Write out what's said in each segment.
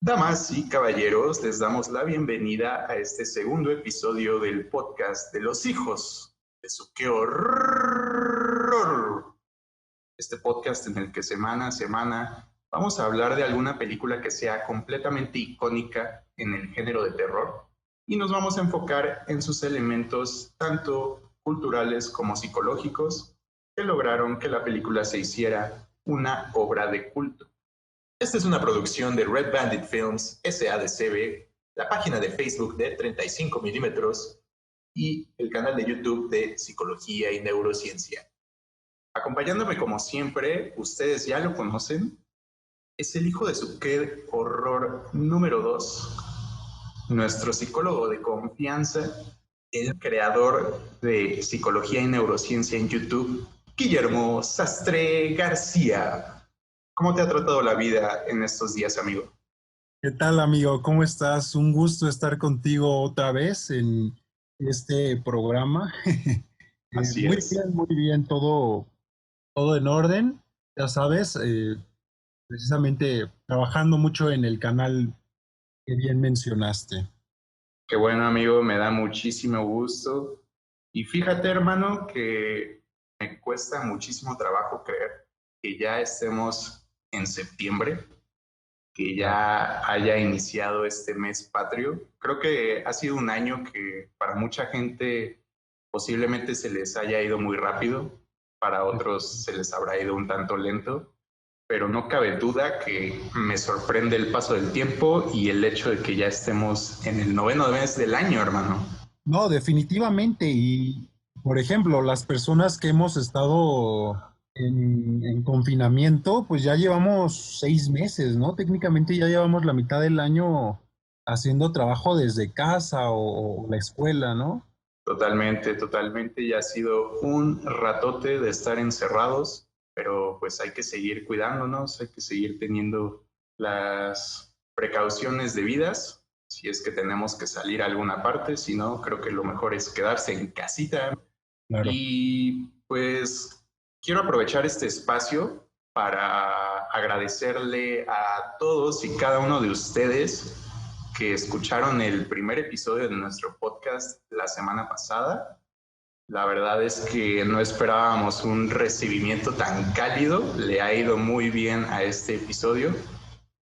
Damas y caballeros, les damos la bienvenida a este segundo episodio del podcast de los hijos de su qué horror. Este podcast en el que semana a semana vamos a hablar de alguna película que sea completamente icónica en el género de terror y nos vamos a enfocar en sus elementos tanto culturales como psicológicos que lograron que la película se hiciera una obra de culto. Esta es una producción de Red Bandit Films SADCB, la página de Facebook de 35 milímetros y el canal de YouTube de Psicología y Neurociencia. Acompañándome como siempre, ustedes ya lo conocen, es el hijo de su qué horror número 2, nuestro psicólogo de confianza, el creador de Psicología y Neurociencia en YouTube, Guillermo Sastre García. ¿Cómo te ha tratado la vida en estos días, amigo? ¿Qué tal, amigo? ¿Cómo estás? Un gusto estar contigo otra vez en este programa. Así es. Muy bien, todo en orden. Ya sabes, precisamente trabajando mucho en el canal que bien mencionaste. Qué bueno, amigo, me da muchísimo gusto. Y fíjate, hermano, que me cuesta muchísimo trabajo creer que ya estemos en septiembre, que Claro. ya haya iniciado este mes patrio. Creo que ha sido un año que para mucha gente posiblemente se les haya ido muy rápido, para otros se les habrá ido un tanto lento, pero no cabe duda que me sorprende el paso del tiempo y el hecho de que ya estemos en el noveno mes del año, hermano. No, definitivamente. Y, por ejemplo, las personas que hemos estado en confinamiento, pues ya llevamos 6 meses, ¿no? Técnicamente ya llevamos la mitad del año haciendo trabajo desde casa o la escuela, ¿no? Totalmente, totalmente. Ya ha sido un ratote de estar encerrados, pero pues hay que seguir cuidándonos, hay que seguir teniendo las precauciones debidas, si es que tenemos que salir a alguna parte, si no, creo que lo mejor es quedarse en casita. Claro. Y pues quiero aprovechar este espacio para agradecerle a todos y cada uno de ustedes que escucharon el primer episodio de nuestro podcast la semana pasada. La verdad es que no esperábamos un recibimiento tan cálido. Le ha ido muy bien a este episodio.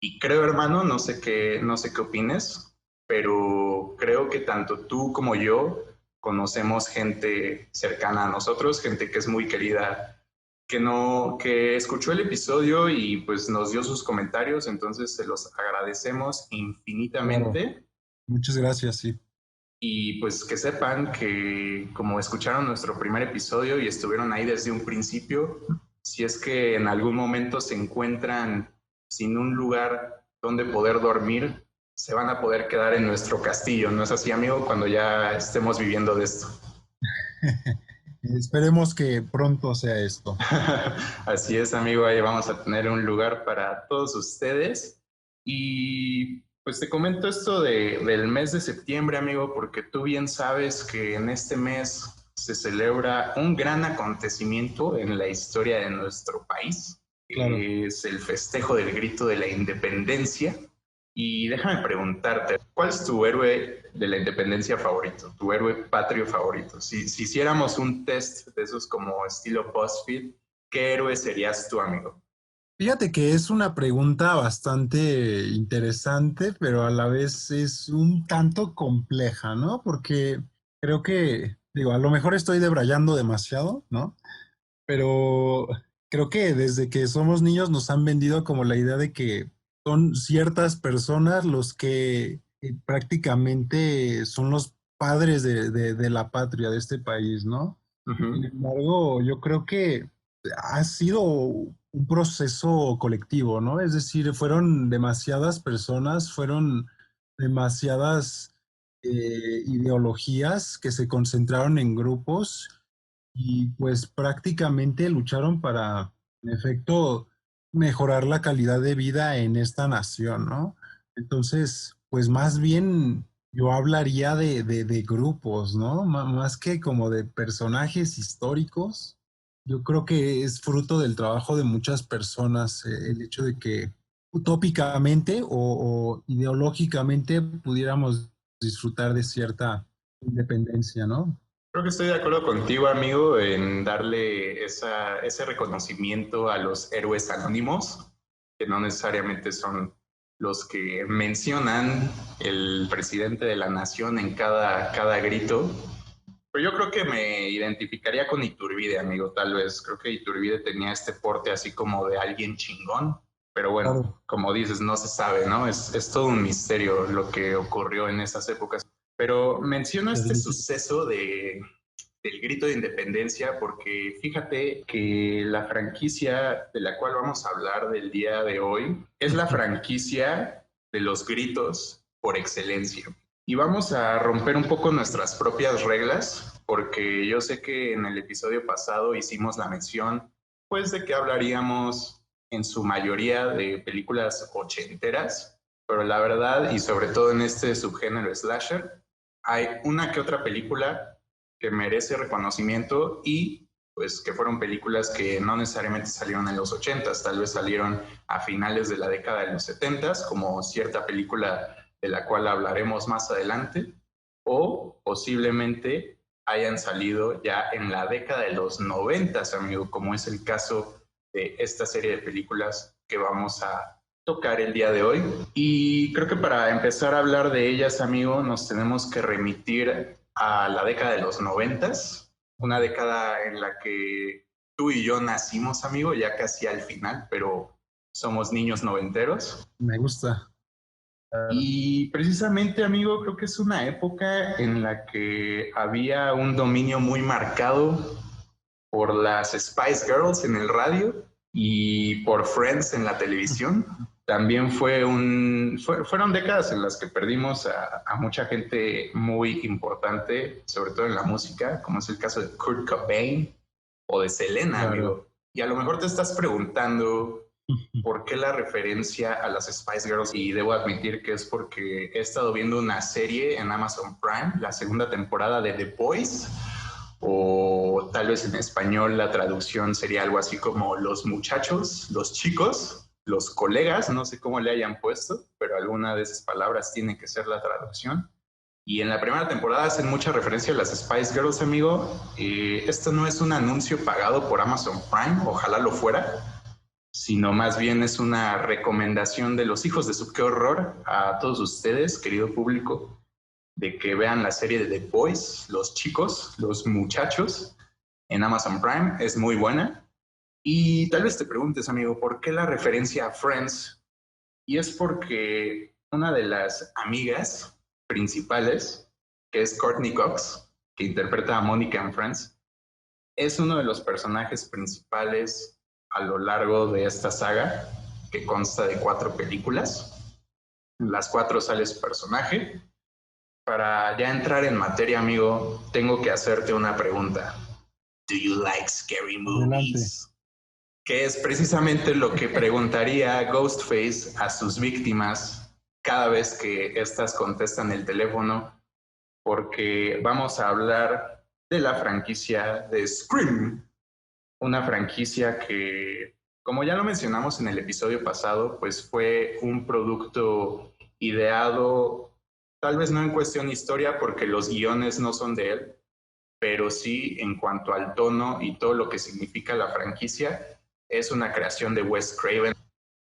Y creo, hermano, no sé qué opines, pero creo que tanto tú como yo conocemos gente cercana a nosotros, gente que es muy querida, que escuchó el episodio y pues nos dio sus comentarios, entonces se los agradecemos Claro. infinitamente. Muchas gracias, sí. Y pues que sepan que como escucharon nuestro primer episodio y estuvieron ahí desde un principio, si es que en algún momento se encuentran sin un lugar donde poder dormir, se van a poder quedar en nuestro castillo. ¿No es así, amigo? Cuando ya estemos viviendo de esto. Esperemos que pronto sea esto. Así es, amigo, ahí vamos a tener un lugar para todos ustedes. Y pues te comento esto del mes de septiembre, amigo, porque tú bien sabes que en este mes se celebra un gran acontecimiento en la historia de nuestro país, Claro. que es el festejo del grito de la independencia. Y déjame preguntarte, ¿cuál es tu héroe de la independencia favorito? ¿Tu héroe patrio favorito? Si hiciéramos un test de esos como estilo BuzzFeed, ¿qué héroe serías tú, amigo? Fíjate que es una pregunta bastante interesante, pero a la vez es un tanto compleja, ¿no? Porque creo que, digo, a lo mejor estoy debrayando demasiado, ¿no? Pero creo que desde que somos niños nos han vendido como la idea de que son ciertas personas los que prácticamente son los padres de la patria de este país, ¿no? Sin Ujú. embargo, yo creo que ha sido un proceso colectivo, ¿no? Es decir, fueron demasiadas personas, fueron demasiadas ideologías que se concentraron en grupos y pues prácticamente lucharon para, en efecto, mejorar la calidad de vida en esta nación, ¿no? Entonces, pues más bien yo hablaría de grupos, ¿no? Más que como de personajes históricos. Yo creo que es fruto del trabajo de muchas personas, el hecho de que utópicamente o ideológicamente pudiéramos disfrutar de cierta independencia, ¿no? Creo que estoy de acuerdo contigo, amigo, en darle ese reconocimiento a los héroes anónimos, que no necesariamente son los que mencionan el presidente de la nación en cada grito. Pero yo creo que me identificaría con Iturbide, amigo, tal vez. Creo que Iturbide tenía este porte así como de alguien chingón. Pero bueno, Claro. como dices, no se sabe, ¿no? Es todo un misterio lo que ocurrió en esas épocas. Pero menciono este suceso del grito de independencia porque fíjate que la franquicia de la cual vamos a hablar del día de hoy es la franquicia de los gritos por excelencia. Y vamos a romper un poco nuestras propias reglas porque yo sé que en el episodio pasado hicimos la mención pues de que hablaríamos en su mayoría de películas ochenteras, pero la verdad y sobre todo en este subgénero slasher hay una que otra película que merece reconocimiento y pues que fueron películas que no necesariamente salieron en los 80s, tal vez salieron a finales de la década de los 70s, como cierta película de la cual hablaremos más adelante, o posiblemente hayan salido ya en la década de los 90s, amigo, como es el caso de esta serie de películas que vamos a tocar el día de hoy. Y creo que para empezar a hablar de ellas, amigo, nos tenemos que remitir a la década de los 90s, una década en la que tú y yo nacimos, amigo, ya casi al final, pero somos niños noventeros. Me gusta. Y precisamente, amigo, creo que es una época en la que había un dominio muy marcado por las Spice Girls en el radio y por Friends en la televisión. También fueron décadas en las que perdimos a mucha gente muy importante, sobre todo en la música, como es el caso de Kurt Cobain o de Selena, Claro. amigo. Y a lo mejor te estás preguntando por qué la referencia a las Spice Girls, y debo admitir que es porque he estado viendo una serie en Amazon Prime, la segunda temporada de The Boys, o tal vez en español la traducción sería algo así como los muchachos, los chicos, los colegas, no sé cómo le hayan puesto, pero alguna de esas palabras tiene que ser la traducción. Y en la primera temporada hacen mucha referencia a las Spice Girls, amigo. Esto no es un anuncio pagado por Amazon Prime, ojalá lo fuera, sino más bien es una recomendación de los hijos de su qué horror a todos ustedes, querido público, de que vean la serie de The Boys, los chicos, los muchachos, en Amazon Prime. Es muy buena. Y tal vez te preguntes, amigo, ¿por qué la referencia a Friends? Y es porque una de las amigas principales, que es Courtney Cox, que interpreta a Mónica en Friends, es uno de los personajes principales a lo largo de esta saga, que consta de 4 películas. En las 4 sale su personaje. Para ya entrar en materia, amigo, tengo que hacerte una pregunta. ¿Do you like scary movies? Adelante. Que es precisamente lo que preguntaría Ghostface a sus víctimas cada vez que éstas contestan el teléfono, porque vamos a hablar de la franquicia de Scream, una franquicia que, como ya lo mencionamos en el episodio pasado, pues fue un producto ideado, tal vez no en cuestión historia, porque los guiones no son de él, pero sí en cuanto al tono y todo lo que significa la franquicia, es una creación de Wes Craven.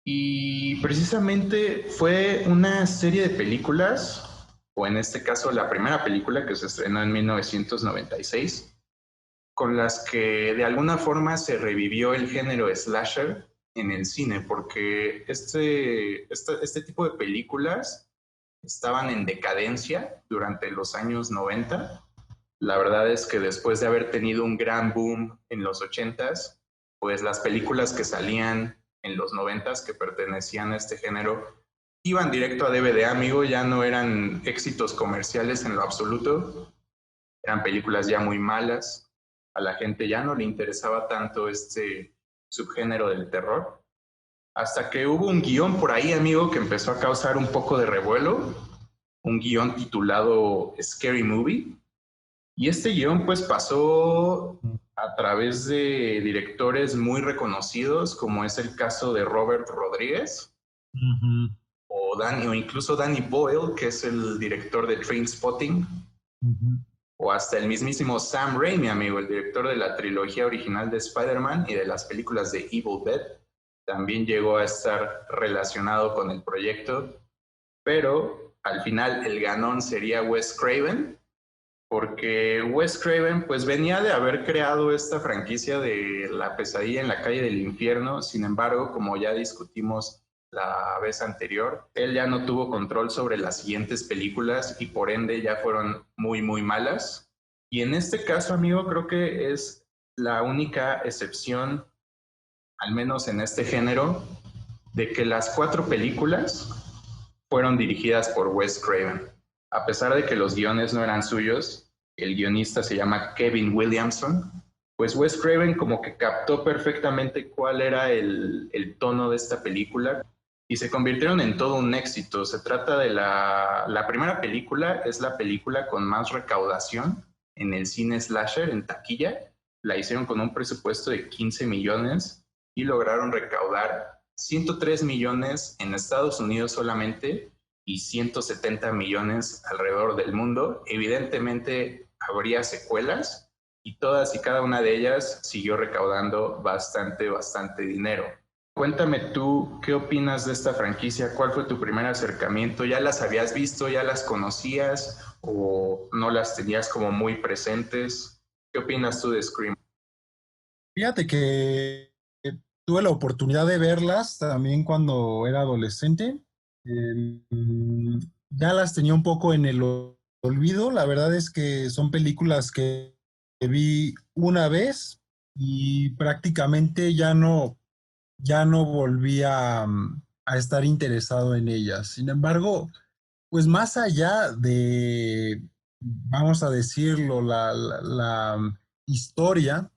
Y precisamente fue una serie de películas, o en este caso la primera película que se estrenó en 1996, con las que de alguna forma se revivió el género slasher en el cine, porque este tipo de películas estaban en decadencia durante los años 90. La verdad es que después de haber tenido un gran boom en los 80s, pues las películas que salían en los 90s que pertenecían a este género iban directo a DVD, amigo, ya no eran éxitos comerciales en lo absoluto, eran películas ya muy malas, a la gente ya no le interesaba tanto este subgénero del terror, hasta que hubo un guión por ahí, amigo, que empezó a causar un poco de revuelo, un guión titulado Scary Movie, y este guión pues pasó a través de directores muy reconocidos, como es el caso de Robert Rodríguez, Ujú, o incluso Danny Boyle, que es el director de Trainspotting, ujú. o hasta el mismísimo Sam Raimi, amigo, el director de la trilogía original de Spider-Man y de las películas de Evil Dead, también llegó a estar relacionado con el proyecto, pero al final el ganón sería Wes Craven, porque Wes Craven pues venía de haber creado esta franquicia de La pesadilla en la calle del infierno. Sin embargo, como ya discutimos la vez anterior, él ya no tuvo control sobre las siguientes películas y por ende ya fueron muy muy malas. Y en este caso, amigo, creo que es la única excepción, al menos en este género, de que las 4 películas fueron dirigidas por Wes Craven. A pesar de que los guiones no eran suyos, el guionista se llama Kevin Williamson, pues Wes Craven como que captó perfectamente cuál era el tono de esta película y se convirtieron en todo un éxito. Se trata de la primera película, es la película con más recaudación en el cine slasher, en taquilla. La hicieron con un presupuesto de 15 millones y lograron recaudar 103 millones en Estados Unidos solamente y 170 millones alrededor del mundo. Evidentemente habría secuelas y todas y cada una de ellas siguió recaudando bastante dinero. Cuéntame tú, ¿qué opinas de esta franquicia? ¿Cuál fue tu primer acercamiento? ¿Ya las habías visto? ¿Ya las conocías? ¿O no las tenías como muy presentes? ¿Qué opinas tú de Scream? Fíjate que tuve la oportunidad de verlas también cuando era adolescente. Mm, ya las tenía un poco en el olvido. La verdad es que son películas que vi una vez y prácticamente ya no volví a estar interesado en ellas. Sin embargo, pues más allá de, vamos a decirlo, la historia,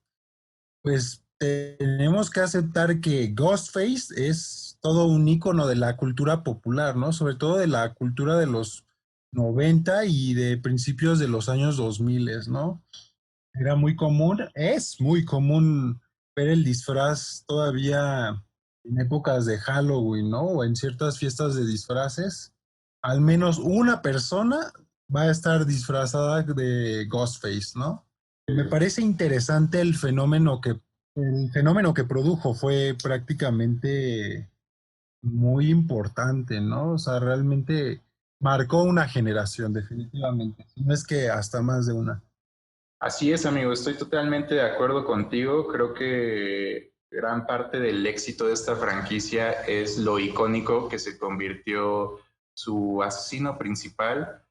pues tenemos que aceptar que Ghostface es todo un icono de la cultura popular, ¿no? Sobre todo de la cultura de los 90 y de principios de los años 2000, ¿no? Era muy común, es muy común ver el disfraz todavía en épocas de Halloween, ¿no? O en ciertas fiestas de disfraces. Al menos una persona va a estar disfrazada de Ghostface, ¿no? Me parece interesante el fenómeno que produjo fue prácticamente muy importante, ¿no? O sea, realmente marcó una generación, definitivamente. Si no es que hasta más de una. Así es, amigo, estoy totalmente de acuerdo contigo. Creo que gran parte del éxito de esta franquicia es lo icónico que se convirtió su asesino principal,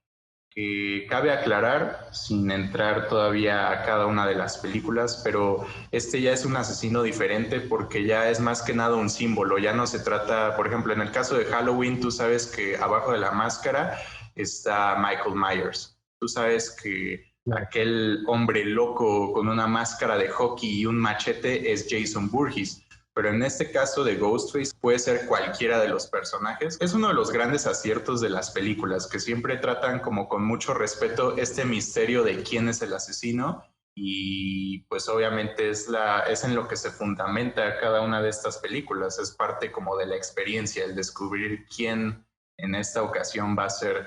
que cabe aclarar, sin entrar todavía a cada una de las películas, pero este ya es un asesino diferente porque ya es más que nada un símbolo. Ya no se trata, por ejemplo, en el caso de Halloween, tú sabes que abajo de la máscara está Michael Myers. Tú sabes que Claro. aquel hombre loco con una máscara de hockey y un machete es Jason Voorhees. Pero en este caso de Ghostface puede ser cualquiera de los personajes. Es uno de los grandes aciertos de las películas, que siempre tratan como con mucho respeto este misterio de quién es el asesino y pues obviamente es en lo que se fundamenta cada una de estas películas. Es parte como de la experiencia, el descubrir quién en esta ocasión va a ser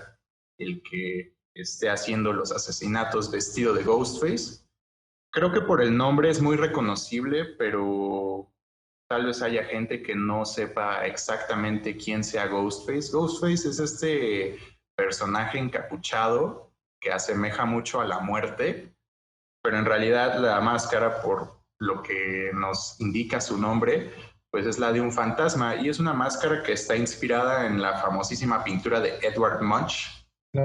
el que esté haciendo los asesinatos vestido de Ghostface. Creo que por el nombre es muy reconocible, pero tal vez haya gente que no sepa exactamente quién sea Ghostface. Ghostface es este personaje encapuchado que asemeja mucho a la muerte, pero en realidad la máscara, por lo que nos indica su nombre, pues es la de un fantasma y es una máscara que está inspirada en la famosísima pintura de Edward Munch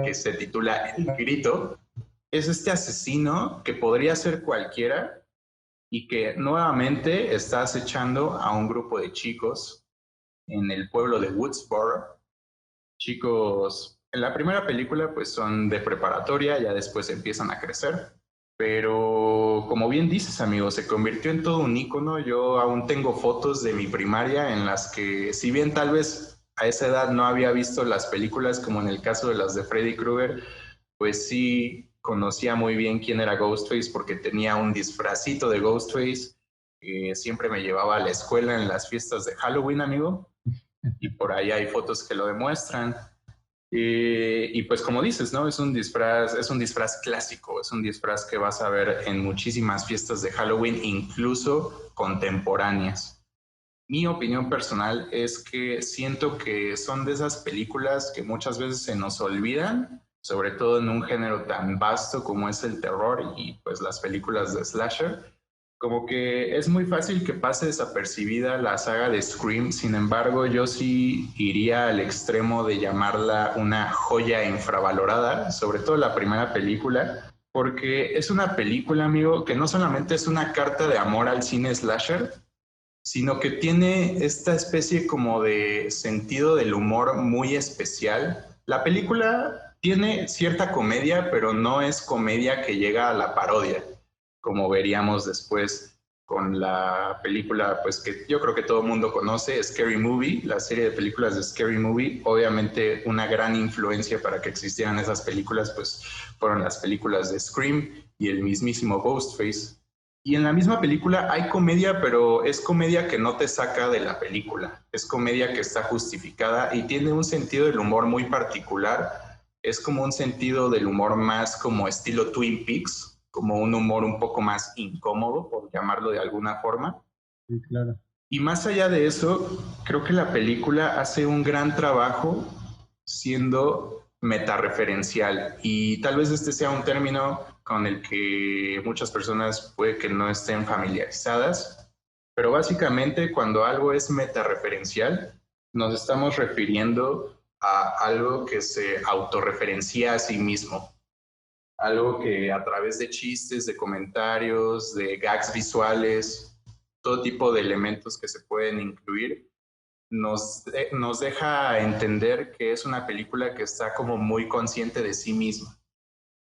que se titula El Grito. Es este asesino que podría ser cualquiera y que nuevamente está acechando a un grupo de chicos en el pueblo de Woodsboro. Chicos, en la primera película pues son de preparatoria, ya después empiezan a crecer, pero como bien dices, amigo, se convirtió en todo un ícono. Yo aún tengo fotos de mi primaria en las que, si bien tal vez a esa edad no había visto las películas como en el caso de las de Freddy Krueger, pues sí conocía muy bien quién era Ghostface porque tenía un disfrazito de Ghostface que siempre me llevaba a la escuela en las fiestas de Halloween, amigo. y por ahí hay fotos que lo demuestran. Y pues como dices, ¿no? Es un disfraz clásico, es un disfraz que vas a ver en muchísimas fiestas de Halloween, incluso contemporáneas. Mi opinión personal es que siento que son de esas películas que muchas veces se nos olvidan, sobre todo en un género tan vasto como es el terror y pues las películas de slasher. Como que es muy fácil que pase desapercibida la saga de Scream, sin embargo yo sí iría al extremo de llamarla una joya infravalorada, sobre todo la primera película, porque es una película, amigo, que no solamente es una carta de amor al cine slasher, sino que tiene esta especie como de sentido del humor muy especial. La película tiene cierta comedia, pero no es comedia que llega a la parodia, como veríamos después con la película, pues que yo creo que todo el mundo conoce, Scary Movie, la serie de películas de Scary Movie. Obviamente una gran influencia para que existieran esas películas, pues fueron las películas de Scream y el mismísimo Ghostface. Y en la misma película hay comedia, pero es comedia que no te saca de la película. Es comedia que está justificada y tiene un sentido del humor muy particular. Es como un sentido del humor más como estilo Twin Peaks, como un humor un poco más incómodo, por llamarlo de alguna forma. Sí, claro. Y más allá de eso, creo que la película hace un gran trabajo siendo metareferencial. Y tal vez este sea un término con el que muchas personas puede que no estén familiarizadas, pero básicamente cuando algo es metareferencial, nos estamos refiriendo a algo que se autorreferencia a sí mismo. Algo que a través de chistes, de comentarios, de gags visuales, todo tipo de elementos que se pueden incluir, nos deja entender que es una película que está como muy consciente de sí misma.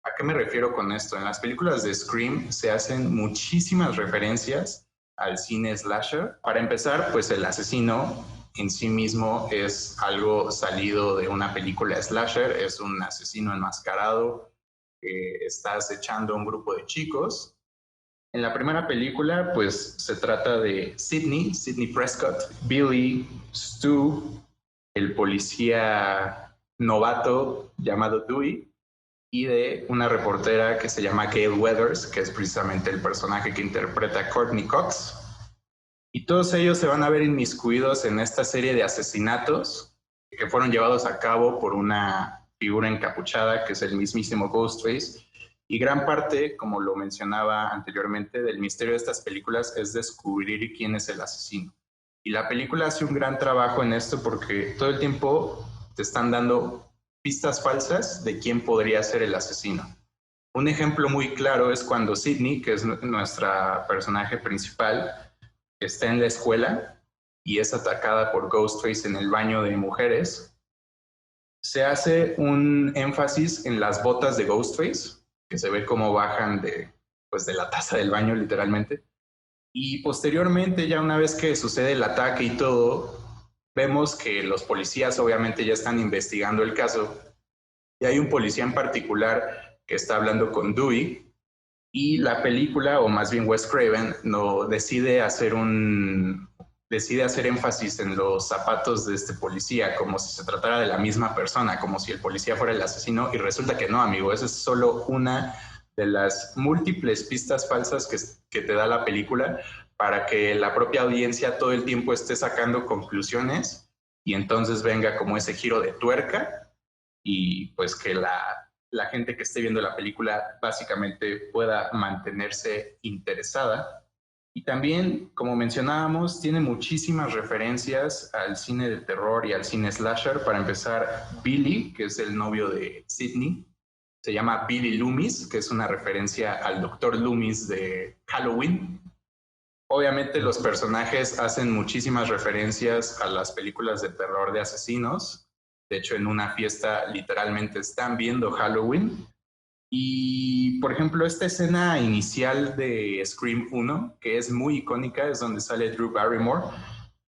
¿A qué me refiero con esto? En las películas de Scream se hacen muchísimas referencias al cine slasher. Para empezar, pues el asesino en sí mismo es algo salido de una película slasher, es un asesino enmascarado que está acechando a un grupo de chicos. En la primera película, pues se trata de Sidney Prescott, Billy, Stu, el policía novato llamado Dewey, y de una reportera que se llama Gail Weathers, que es precisamente el personaje que interpreta Courtney Cox. Y todos ellos se van a ver inmiscuidos en esta serie de asesinatos que fueron llevados a cabo por una figura encapuchada que es el mismísimo Ghostface. Y gran parte, como lo mencionaba anteriormente, del misterio de estas películas es descubrir quién es el asesino. Y la película hace un gran trabajo en esto porque todo el tiempo te están dando pistas falsas de quién podría ser el asesino. Un ejemplo muy claro es cuando Sidney, que es nuestra personaje principal, está en la escuela y es atacada por Ghostface en el baño de mujeres. Se hace un énfasis en las botas de Ghostface, que se ve cómo bajan pues de la taza del baño literalmente. Y posteriormente, ya una vez que sucede el ataque y todo, vemos que los policías obviamente ya están investigando el caso y hay un policía en particular que está hablando con Dewey y la película, o más bien Wes Craven, no, decide hacer énfasis en los zapatos de este policía, como si se tratara de la misma persona, como si el policía fuera el asesino, y resulta que no, amigo, esa es solo una de las múltiples pistas falsas que te da la película para que la propia audiencia todo el tiempo esté sacando conclusiones y entonces venga como ese giro de tuerca y pues que la gente que esté viendo la película básicamente pueda mantenerse interesada. Y también, como mencionábamos, tiene muchísimas referencias al cine de terror y al cine slasher. Para empezar, Billy, que es el novio de Sidney, se llama Billy Loomis, que es una referencia al Doctor Loomis de Halloween. Obviamente los personajes hacen muchísimas referencias a las películas de terror de asesinos. De hecho, en una fiesta literalmente están viendo Halloween. Y, por ejemplo, esta escena inicial de Scream 1, que es muy icónica, es donde sale Drew Barrymore,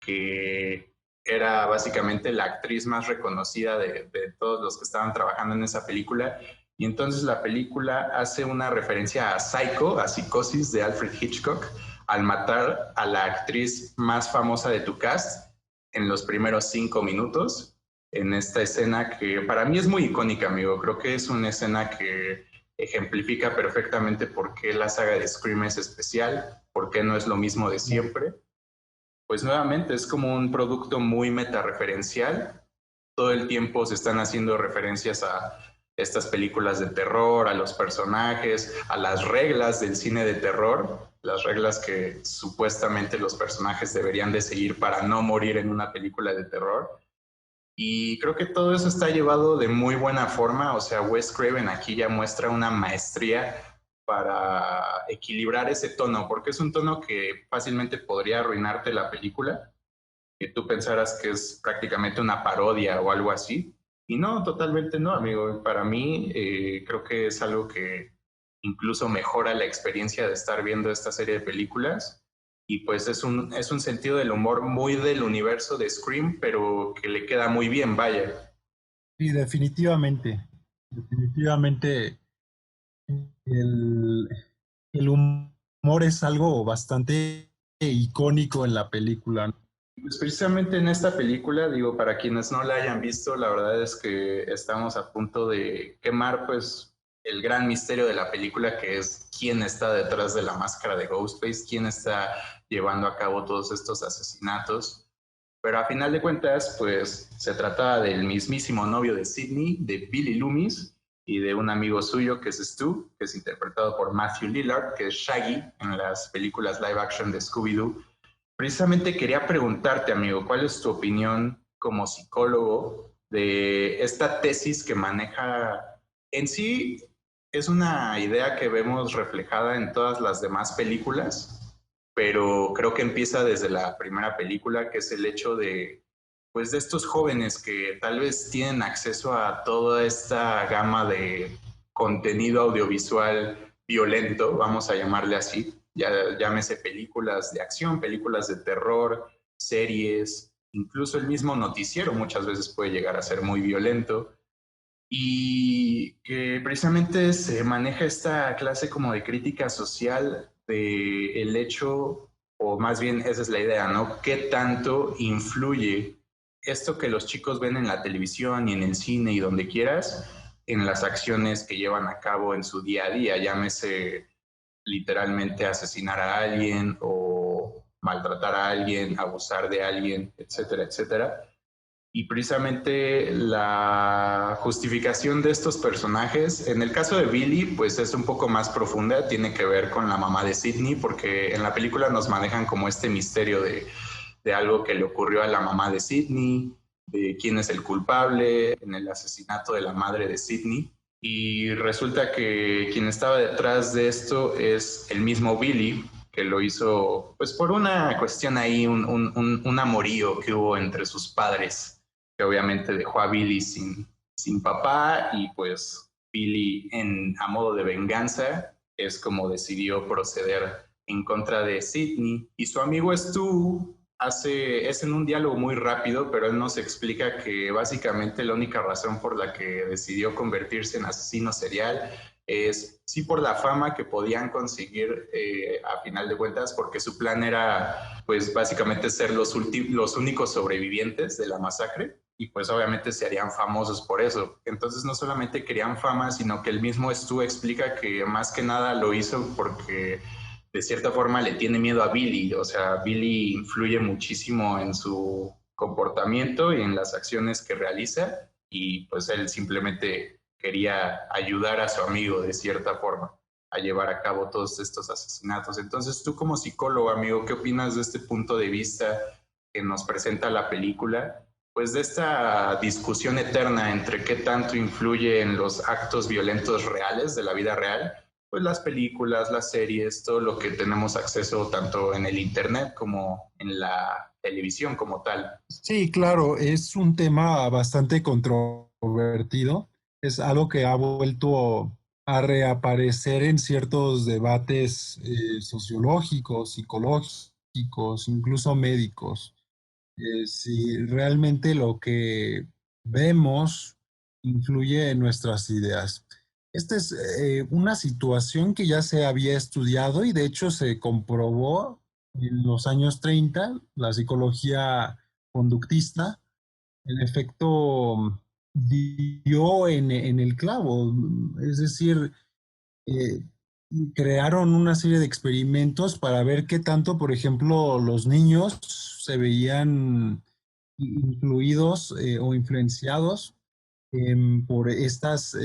que era básicamente la actriz más reconocida de todos los que estaban trabajando en esa película. Y entonces la película hace una referencia a Psycho, a Psicosis de Alfred Hitchcock, al matar a la actriz más famosa de tu cast. en los primeros 5 minutos, en esta escena que para mí es muy icónica, amigo. Creo que es una escena que ejemplifica perfectamente por qué la saga de Scream es especial, por qué no es lo mismo de siempre. Pues nuevamente es como un producto muy metareferencial. Todo el tiempo se están haciendo referencias a estas películas de terror, a los personajes, a las reglas del cine de terror, las reglas que supuestamente los personajes deberían de seguir para no morir en una película de terror. Y creo que todo eso está llevado de muy buena forma. O sea, Wes Craven aquí ya muestra una maestría para equilibrar ese tono, porque es un tono que fácilmente podría arruinarte la película, que tú pensaras que es prácticamente una parodia o algo así. Y no, totalmente no, amigo. Para mí creo que es algo que incluso mejora la experiencia de estar viendo esta serie de películas. Y pues es un sentido del humor muy del universo de Scream, pero que le queda muy bien, vaya. Sí, definitivamente. Definitivamente el, el humor es algo bastante icónico en la película. Pues precisamente en esta película, digo, para quienes no la hayan visto, la verdad es que estamos a punto de quemar pues el gran misterio de la película, que es quién está detrás de la máscara de Ghostface, quién está llevando a cabo todos estos asesinatos. Pero a final de cuentas, pues se trataba del mismísimo novio de Sidney, de Billy Loomis, y de un amigo suyo que es Stu, que es interpretado por Matthew Lillard, que es Shaggy en las películas live action de Scooby-Doo. Precisamente quería preguntarte, amigo, ¿cuál es tu opinión como psicólogo de esta tesis que maneja en sí? Es una idea que vemos reflejada en todas las demás películas, pero creo que empieza desde la primera película, que es el hecho de, pues, de estos jóvenes que tal vez tienen acceso a toda esta gama de contenido audiovisual violento, vamos a llamarle así, ya llámese películas de acción, películas de terror, series, incluso el mismo noticiero muchas veces puede llegar a ser muy violento, y que precisamente se maneja esta clase como de crítica social de el hecho, o más bien esa es la idea, ¿no? ¿Qué tanto influye esto que los chicos ven en la televisión y en el cine y donde quieras en las acciones que llevan a cabo en su día a día? Llámese literalmente asesinar a alguien o maltratar a alguien, abusar de alguien, etcétera, etcétera. Y precisamente la justificación de estos personajes, en el caso de Billy, pues es un poco más profunda, tiene que ver con la mamá de Sidney, porque en la película nos manejan como este misterio de algo que le ocurrió a la mamá de Sidney, de quién es el culpable en el asesinato de la madre de Sidney. Y resulta que quien estaba detrás de esto es el mismo Billy, que lo hizo pues por una cuestión ahí, un amorío que hubo entre sus padres, que obviamente dejó a Billy sin papá, y pues Billy a modo de venganza es como decidió proceder en contra de Sidney. Y su amigo Stu es en un diálogo muy rápido, pero él nos explica que básicamente la única razón por la que decidió convertirse en asesino serial es sí por la fama que podían conseguir a final de cuentas, porque su plan era pues básicamente ser los únicos sobrevivientes de la masacre, y pues obviamente se harían famosos por eso. Entonces no solamente querían fama, sino que el mismo Stu explica que más que nada lo hizo porque de cierta forma le tiene miedo a Billy. O sea, Billy influye muchísimo en su comportamiento y en las acciones que realiza, y pues él simplemente quería ayudar a su amigo de cierta forma a llevar a cabo todos estos asesinatos. Entonces, tú como psicólogo, amigo, ¿qué opinas de este punto de vista que nos presenta la película? Pues de esta discusión eterna entre qué tanto influye en los actos violentos reales de la vida real, pues las películas, las series, todo lo que tenemos acceso tanto en el internet como en la televisión como tal. Sí, claro, es un tema bastante controvertido. Es algo que ha vuelto a reaparecer en ciertos debates sociológicos, psicológicos, incluso médicos. Si realmente lo que vemos influye en nuestras ideas. Esta es una situación que ya se había estudiado y de hecho se comprobó en los años 30. La psicología conductista, en efecto dio en el clavo. Es decir, eh, crearon una serie de experimentos para ver qué tanto, por ejemplo, los niños se veían influidos o influenciados por estas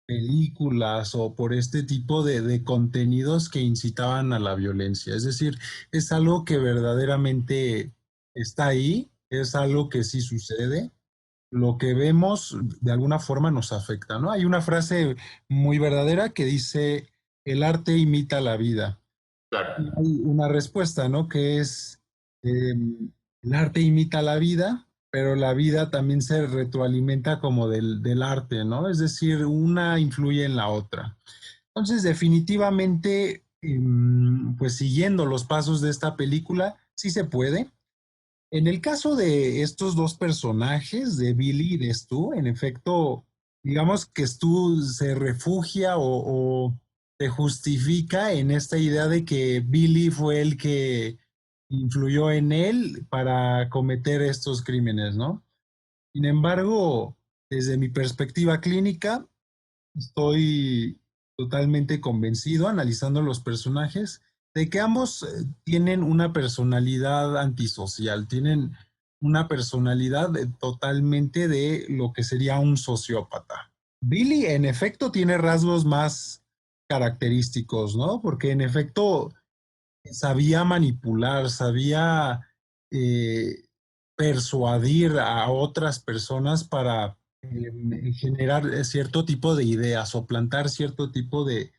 películas o por este tipo de contenidos que incitaban a la violencia. Es decir, es algo que verdaderamente está ahí, es algo que sí sucede. Lo que vemos de alguna forma nos afecta, ¿no? Hay una frase muy verdadera que dice, el arte imita la vida. Y Claro. hay una respuesta, ¿no? Que es, eh, el arte imita la vida, pero la vida también se retroalimenta como del arte, ¿no? Es decir, una influye en la otra. Entonces, definitivamente, pues siguiendo los pasos de esta película, sí se puede. En el caso de estos dos personajes, de Billy y de Stu, en efecto, digamos que Stu se refugia o se justifica en esta idea de que Billy fue el que influyó en él para cometer estos crímenes, ¿no? Sin embargo, desde mi perspectiva clínica, estoy totalmente convencido, analizando los personajes, de que ambos tienen una personalidad antisocial, tienen una personalidad totalmente de lo que sería un sociópata. Billy, en efecto, tiene rasgos más característicos, ¿no? Porque en efecto sabía manipular, sabía eh, persuadir a otras personas para generar cierto tipo de ideas o plantar cierto tipo de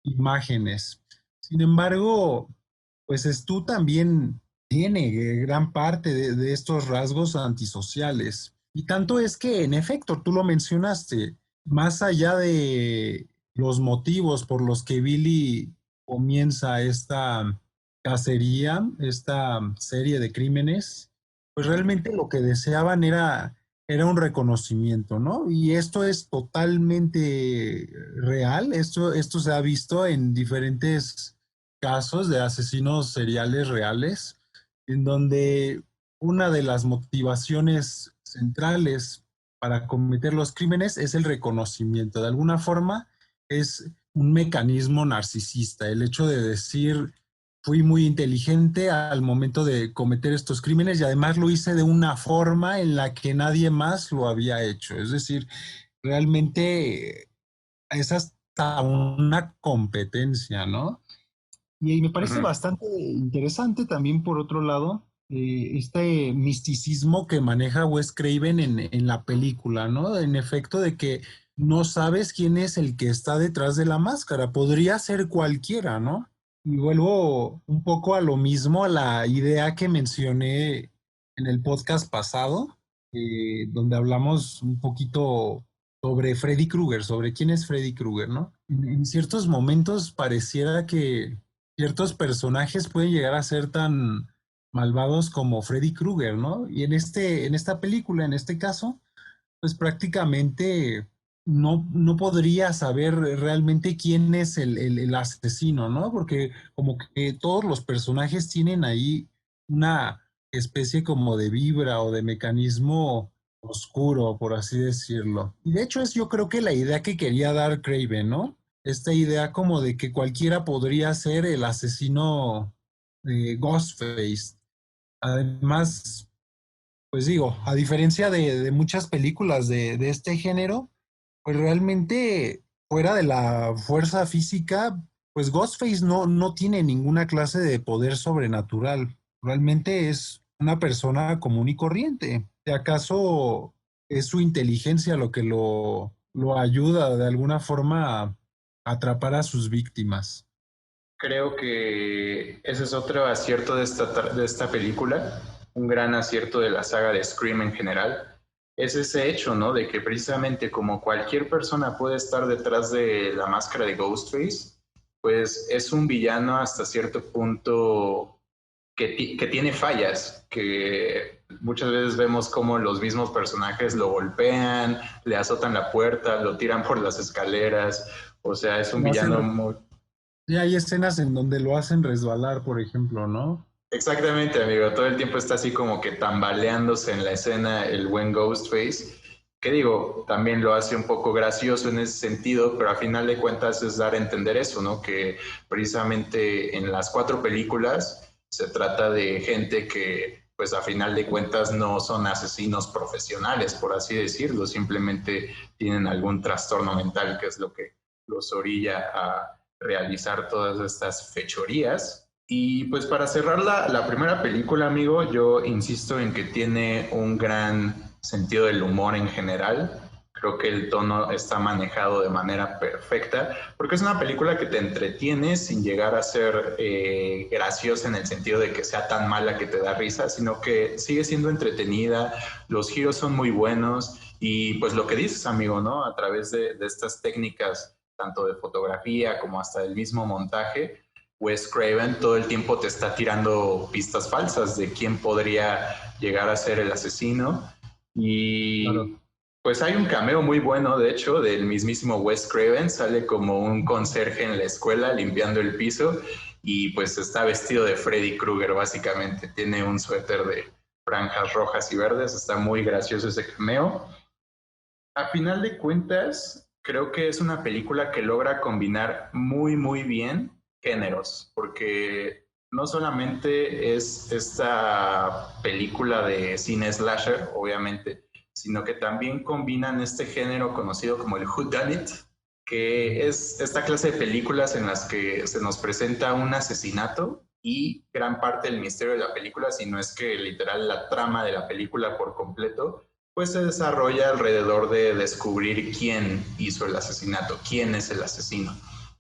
imágenes. Sin embargo, pues Stu también tiene gran parte de estos rasgos antisociales. Y tanto es que, en efecto, tú lo mencionaste, más allá de los motivos por los que Billy comienza esta cacería, esta serie de crímenes, pues realmente lo que deseaban era un reconocimiento, ¿no? Y esto es totalmente real, esto se ha visto en diferentes casos de asesinos seriales reales, en donde una de las motivaciones centrales para cometer los crímenes es el reconocimiento. De alguna forma es un mecanismo narcisista, el hecho de decir, fui muy inteligente al momento de cometer estos crímenes y además lo hice de una forma en la que nadie más lo había hecho. Es decir, realmente es hasta una competencia, ¿no? Y me parece Ujú. bastante interesante también, por otro lado, este misticismo que maneja Wes Craven en la película, ¿no? En efecto, de que no sabes quién es el que está detrás de la máscara. Podría ser cualquiera, ¿no? Y vuelvo un poco a lo mismo, a la idea que mencioné en el podcast pasado, donde hablamos un poquito sobre Freddy Krueger, sobre quién es Freddy Krueger, ¿no? En ciertos momentos pareciera que ciertos personajes pueden llegar a ser tan malvados como Freddy Krueger, ¿no? Y en esta película, en este caso, pues prácticamente no podría saber realmente quién es el asesino, ¿no? Porque como que todos los personajes tienen ahí una especie como de vibra o de mecanismo oscuro, por así decirlo. Y de hecho es yo creo que la idea que quería dar Craven, ¿no? Esta idea como de que cualquiera podría ser el asesino Ghostface. Además, pues digo, a diferencia de muchas películas de este género, pues realmente fuera de la fuerza física, pues Ghostface no tiene ninguna clase de poder sobrenatural. Realmente es una persona común y corriente. Si acaso es su inteligencia lo que lo ayuda de alguna forma a atrapar a sus víctimas. Creo que ese es otro acierto de esta película, un gran acierto de la saga de Scream en general, es ese hecho, ¿no? De que precisamente como cualquier persona puede estar detrás de la máscara de Ghostface, pues es un villano hasta cierto punto que tiene fallas, que muchas veces vemos como los mismos personajes lo golpean, le azotan la puerta, lo tiran por las escaleras, o sea, es un Lo villano hacen, muy... y hay escenas en donde lo hacen resbalar, por ejemplo, ¿no? Exactamente, amigo. Todo el tiempo está así como que tambaleándose en la escena el buen Ghostface. Que digo, también lo hace un poco gracioso en ese sentido, pero a final de cuentas es dar a entender eso, ¿no? Que precisamente en las 4 películas se trata de gente que, pues a final de cuentas no son asesinos profesionales, por así decirlo, simplemente tienen algún trastorno mental, que es lo que los orilla a realizar todas estas fechorías. Y pues para cerrar la primera película, amigo, yo insisto en que tiene un gran sentido del humor en general. Creo que el tono está manejado de manera perfecta, porque es una película que te entretiene sin llegar a ser graciosa en el sentido de que sea tan mala que te da risa, sino que sigue siendo entretenida, los giros son muy buenos y pues lo que dices, amigo, ¿no? A través de estas técnicas, tanto de fotografía como hasta del mismo montaje, Wes Craven todo el tiempo te está tirando pistas falsas de quién podría llegar a ser el asesino. Claro. Y pues hay un cameo muy bueno, de hecho, del mismísimo Wes Craven. Sale como un conserje en la escuela limpiando el piso y pues está vestido de Freddy Krueger, básicamente. Tiene un suéter de franjas rojas y verdes. Está muy gracioso ese cameo. A final de cuentas, creo que es una película que logra combinar muy, muy bien géneros, porque no solamente es esta película de cine slasher, obviamente, sino que también combinan este género conocido como el whodunit, que es esta clase de películas en las que se nos presenta un asesinato y gran parte del misterio de la película, si no es que literal la trama de la película por completo, pues se desarrolla alrededor de descubrir quién hizo el asesinato, quién es el asesino.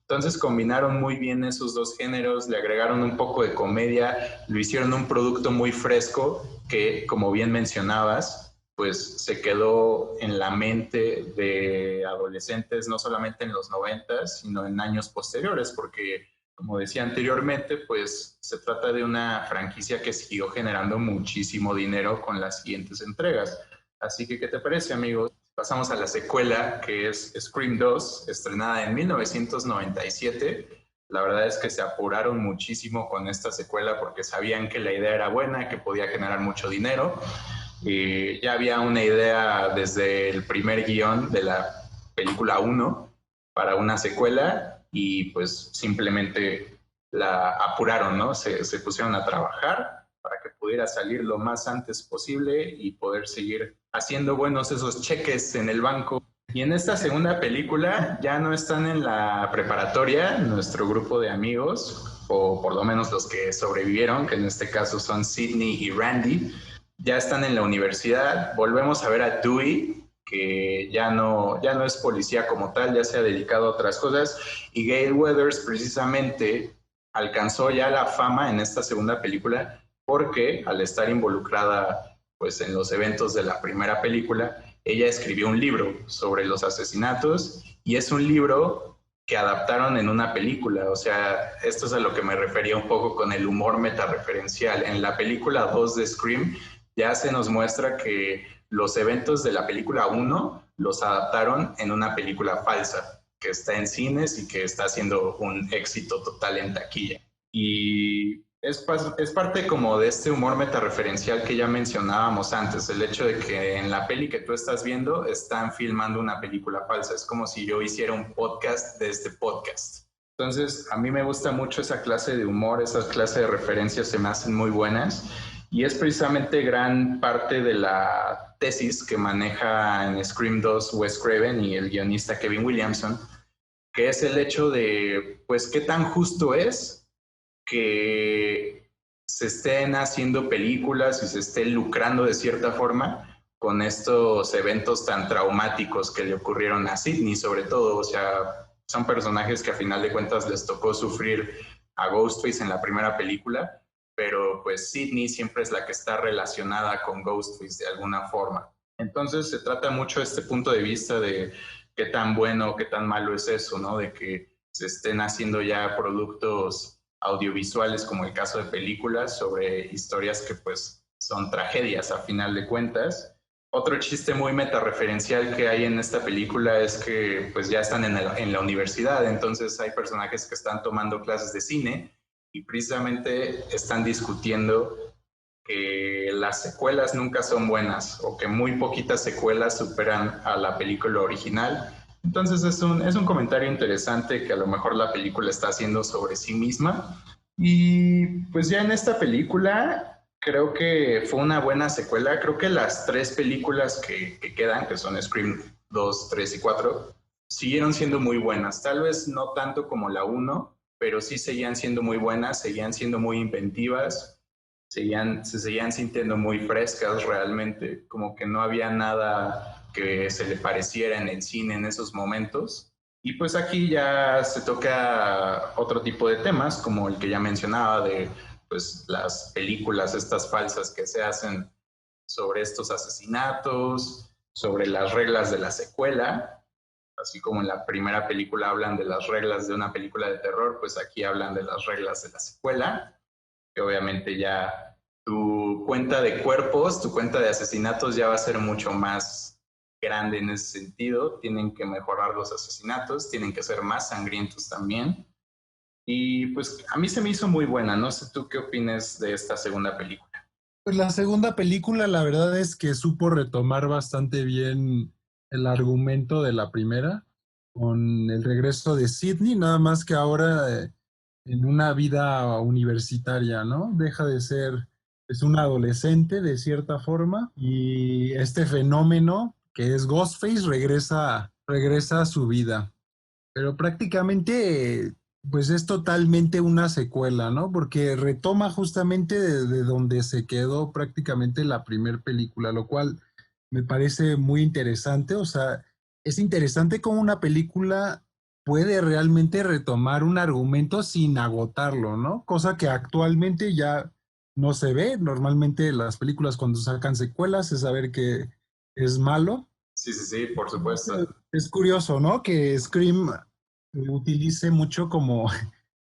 Entonces combinaron muy bien esos dos géneros, le agregaron un poco de comedia, lo hicieron un producto muy fresco que, como bien mencionabas, pues se quedó en la mente de adolescentes no solamente en los 90, sino en años posteriores, porque como decía anteriormente, pues se trata de una franquicia que siguió generando muchísimo dinero con las siguientes entregas. Así que, ¿qué te parece, amigos? Pasamos a la secuela, que es Scream 2, estrenada en 1997. La verdad es que se apuraron muchísimo con esta secuela porque sabían que la idea era buena, que podía generar mucho dinero. Ya había una idea desde el primer guión de la película 1 para una secuela y pues simplemente la apuraron, ¿no? Se pusieron a trabajar para que pudiera salir lo más antes posible y poder seguir haciendo buenos esos cheques en el banco. Y en esta segunda película ya no están en la preparatoria nuestro grupo de amigos, o por lo menos los que sobrevivieron, que en este caso son Sidney y Randy, ya están en la universidad. Volvemos a ver a Dewey, que ya no es policía como tal, ya se ha dedicado a otras cosas. Y Gail Weathers precisamente alcanzó ya la fama en esta segunda película porque al estar involucrada pues en los eventos de la primera película, ella escribió un libro sobre los asesinatos y es un libro que adaptaron en una película. O sea, esto es a lo que me refería un poco con el humor metareferencial. En la película 2 de Scream ya se nos muestra que los eventos de la película 1 los adaptaron en una película falsa que está en cines y que está haciendo un éxito total en taquilla. Y es parte como de este humor metareferencial que ya mencionábamos antes, el hecho de que en la peli que tú estás viendo están filmando una película falsa. Es como si yo hiciera un podcast de este podcast. Entonces, a mí me gusta mucho esa clase de humor, esa clase de referencias se me hacen muy buenas y es precisamente gran parte de la tesis que maneja en Scream 2 Wes Craven y el guionista Kevin Williamson, que es el hecho de, pues, qué tan justo es que se estén haciendo películas y se esté lucrando de cierta forma con estos eventos tan traumáticos que le ocurrieron a Sidney, sobre todo. O sea, son personajes que a final de cuentas les tocó sufrir a Ghostface en la primera película, pero pues Sidney siempre es la que está relacionada con Ghostface de alguna forma. Entonces se trata mucho este punto de vista de qué tan bueno, qué tan malo es eso, ¿no? De que se estén haciendo ya productos audiovisuales, como el caso de películas, sobre historias que pues son tragedias a final de cuentas. Otro chiste muy metareferencial que hay en esta película es que pues ya están en la universidad, entonces hay personajes que están tomando clases de cine y precisamente están discutiendo que las secuelas nunca son buenas o que muy poquitas secuelas superan a la película original. Entonces es un comentario interesante que a lo mejor la película está haciendo sobre sí misma. Y pues ya en esta película creo que fue una buena secuela. Creo que las tres películas que quedan, que son Scream 2, 3 y 4, siguieron siendo muy buenas. Tal vez no tanto como la uno, pero sí seguían siendo muy buenas, seguían siendo muy inventivas, se seguían sintiendo muy frescas realmente, como que no había nada que se le pareciera en el cine en esos momentos. Y pues aquí ya se toca otro tipo de temas, como el que ya mencionaba de pues las películas estas falsas que se hacen sobre estos asesinatos, sobre las reglas de la secuela, así como en la primera película hablan de las reglas de una película de terror, pues aquí hablan de las reglas de la secuela, que obviamente ya tu cuenta de cuerpos, tu cuenta de asesinatos ya va a ser mucho más grande en ese sentido. Tienen que mejorar los asesinatos, tienen que ser más sangrientos también. Y pues a mí se me hizo muy buena. No sé tú qué opinas de esta segunda película. Pues la segunda película, la verdad es que supo retomar bastante bien el argumento de la primera, con el regreso de Sidney, nada más que ahora en una vida universitaria, ¿no? Deja de ser, es un adolescente de cierta forma, y este fenómeno que es Ghostface regresa a su vida. Pero prácticamente, pues es totalmente una secuela, ¿no? Porque retoma justamente de donde se quedó prácticamente la primera película, lo cual me parece muy interesante. O sea, es interesante cómo una película puede realmente retomar un argumento sin agotarlo, ¿no? Cosa que actualmente ya no se ve. Normalmente las películas cuando sacan secuelas es saber que es malo. Sí, sí, sí, por supuesto. Es curioso, ¿no? Que Scream utilice mucho como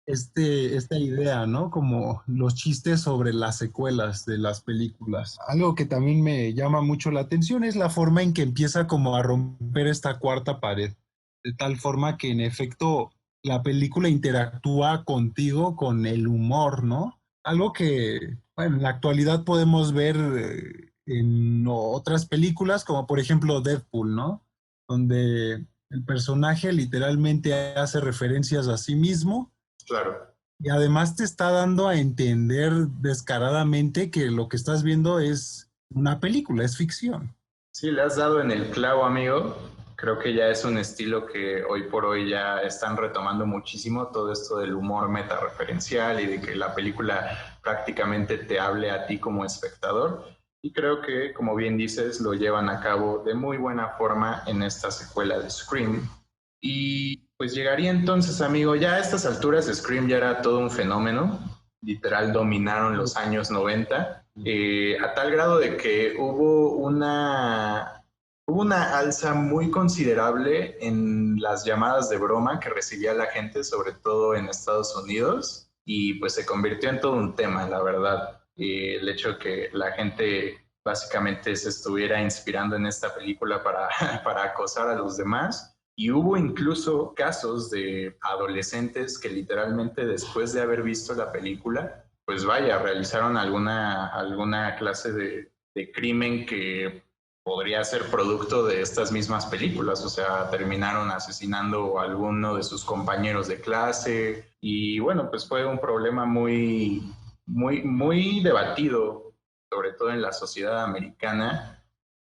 esta idea, ¿no? Como los chistes sobre las secuelas de las películas. Algo que también me llama mucho la atención es la forma en que empieza como a romper esta cuarta pared, de tal forma que en efecto la película interactúa contigo con el humor, ¿no? Algo que, bueno, en la actualidad podemos ver en otras películas, como por ejemplo Deadpool, ¿no? Donde el personaje literalmente hace referencias a sí mismo Claro. y además te está dando a entender descaradamente que lo que estás viendo es una película, es ficción. Sí, le has dado en el clavo, amigo. Creo que ya es un estilo que hoy por hoy ya están retomando muchísimo, todo esto del humor metareferencial y de que la película prácticamente te hable a ti como espectador. Y creo que, como bien dices, lo llevan a cabo de muy buena forma en esta secuela de Scream. Y pues llegaría entonces, amigo, ya a estas alturas Scream ya era todo un fenómeno, literal dominaron los años 90, a tal grado de que hubo una alza muy considerable en las llamadas de broma que recibía la gente, sobre todo en Estados Unidos, y pues se convirtió en todo un tema, la verdad. El hecho de que la gente básicamente se estuviera inspirando en esta película para, para acosar a los demás. Y hubo incluso casos de adolescentes que literalmente después de haber visto la película, pues vaya, realizaron alguna clase de crimen que podría ser producto de estas mismas películas, o sea, terminaron asesinando a alguno de sus compañeros de clase y bueno, pues fue un problema muy debatido, sobre todo en la sociedad americana,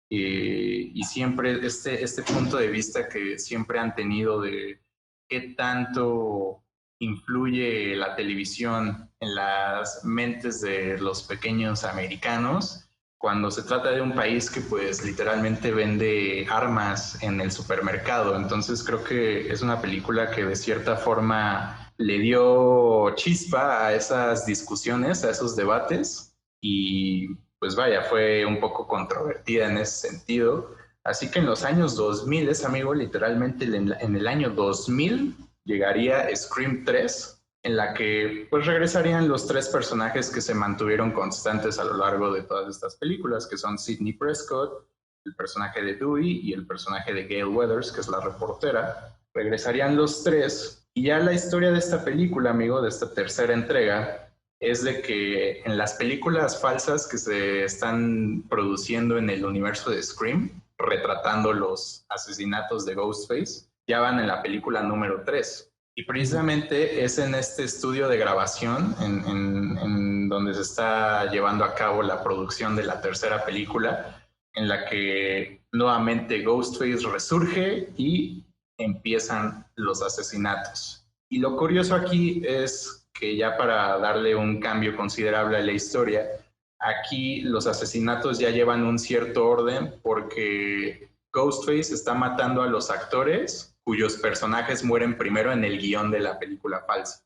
y siempre este punto de vista que siempre han tenido de qué tanto influye la televisión en las mentes de los pequeños americanos cuando se trata de un país que pues literalmente vende armas en el supermercado. Entonces creo que es una película que de cierta forma le dio chispa a esas discusiones, a esos debates y pues vaya, fue un poco controvertida en ese sentido. Así que en los años 2000, amigo, literalmente en el año 2000 llegaría Scream 3, en la que pues regresarían los tres personajes que se mantuvieron constantes a lo largo de todas estas películas, que son Sidney Prescott, el personaje de Dewey y el personaje de Gale Weathers, que es la reportera. Regresarían los tres Y ya la historia de esta película, amigo, de esta tercera entrega, es de que en las películas falsas que se están produciendo en el universo de Scream, retratando los asesinatos de Ghostface, ya van en la película número 3. Y precisamente es en este estudio de grabación, en donde se está llevando a cabo la producción de la tercera película, en la que nuevamente Ghostface resurge y empiezan los asesinatos. Y lo curioso aquí es que ya para darle un cambio considerable a la historia, aquí los asesinatos ya llevan un cierto orden porque Ghostface está matando a los actores cuyos personajes mueren primero en el guión de la película falsa.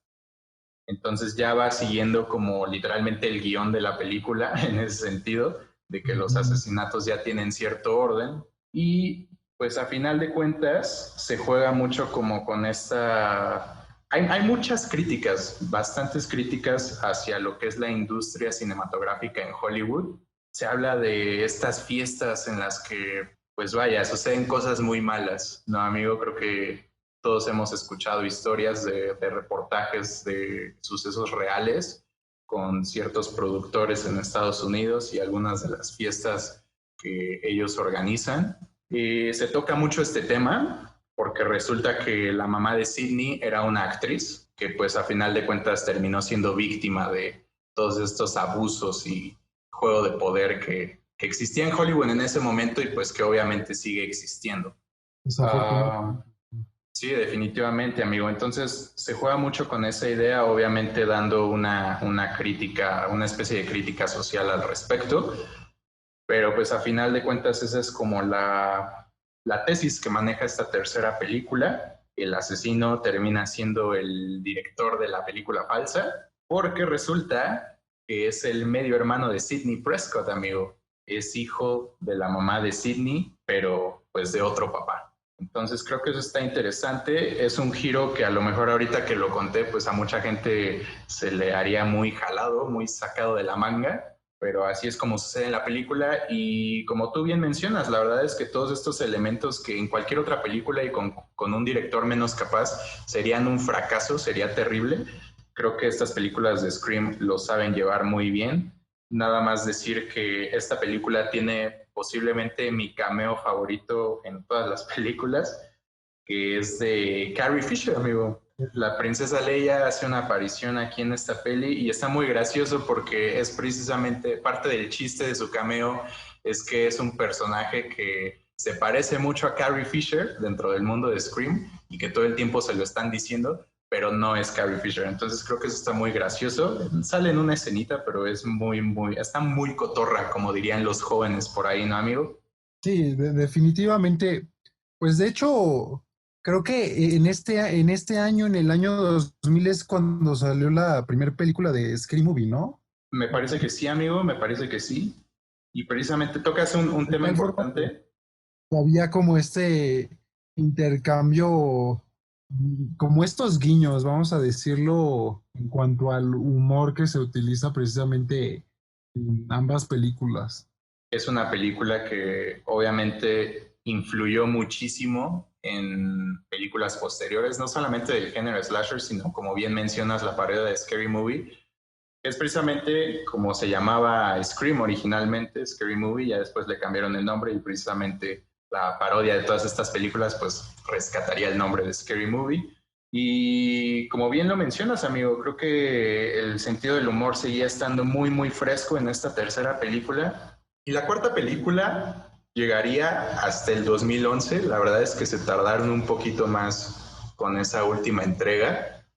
Entonces ya va siguiendo como literalmente el guión de la película en ese sentido, de que los asesinatos ya tienen cierto orden y pues a final de cuentas se juega mucho como con esta... Hay muchas críticas, bastantes críticas hacia lo que es la industria cinematográfica en Hollywood. Se habla de estas fiestas en las que, pues vaya, suceden cosas muy malas, ¿no, amigo? Creo que todos hemos escuchado historias de reportajes de sucesos reales con ciertos productores en Estados Unidos y algunas de las fiestas que ellos organizan. Se toca mucho este tema porque resulta que la mamá de Sidney era una actriz que pues a final de cuentas terminó siendo víctima de todos estos abusos y juego de poder que existía en Hollywood en ese momento y pues que obviamente sigue existiendo. Desafortunadamente. Sí, definitivamente, amigo. Entonces se juega mucho con esa idea, obviamente dando una crítica, una especie de crítica social al respecto, pero pues a final de cuentas esa es como la tesis que maneja esta tercera película. El asesino termina siendo el director de la película falsa, porque resulta que es el medio hermano de Sidney Prescott, amigo. Es hijo de la mamá de Sidney, pero pues de otro papá. Entonces creo que eso está interesante. Es un giro que a lo mejor ahorita que lo conté, pues a mucha gente se le haría muy jalado, muy sacado de la manga, pero así es como sucede en la película y como tú bien mencionas, la verdad es que todos estos elementos que en cualquier otra película y con un director menos capaz serían un fracaso, sería terrible. Creo que estas películas de Scream lo saben llevar muy bien. Nada más decir que esta película tiene posiblemente mi cameo favorito en todas las películas, que es de Carrie Fisher, amigo. La princesa Leia hace una aparición aquí en esta peli y está muy gracioso porque es precisamente parte del chiste de su cameo, es que es un personaje que se parece mucho a Carrie Fisher dentro del mundo de Scream y que todo el tiempo se lo están diciendo, pero no es Carrie Fisher. Entonces creo que eso está muy gracioso. Sale en una escenita, pero es está muy cotorra, como dirían los jóvenes por ahí, ¿no, amigo? Sí, definitivamente. Pues de hecho, creo que en este año, en el año 2000 es cuando salió la primera película de Scary Movie, ¿no? Me parece que sí, amigo, me parece que sí. Y precisamente tocas un De tema tal forma que importante. había como este intercambio, como estos guiños, vamos a decirlo, en cuanto al humor que se utiliza precisamente en ambas películas. Es una película que obviamente influyó muchísimo en películas posteriores, no solamente del género slasher, sino como bien mencionas, la parodia de Scary Movie. Es precisamente como se llamaba Scream originalmente, Scary Movie, ya después le cambiaron el nombre y precisamente la parodia de todas estas películas pues rescataría el nombre de Scary Movie. Y como bien lo mencionas, amigo, creo que el sentido del humor seguía estando muy, muy fresco en esta tercera película. Y la cuarta película llegaría hasta el 2011. La verdad es que se tardaron un poquito más con esa última entrega,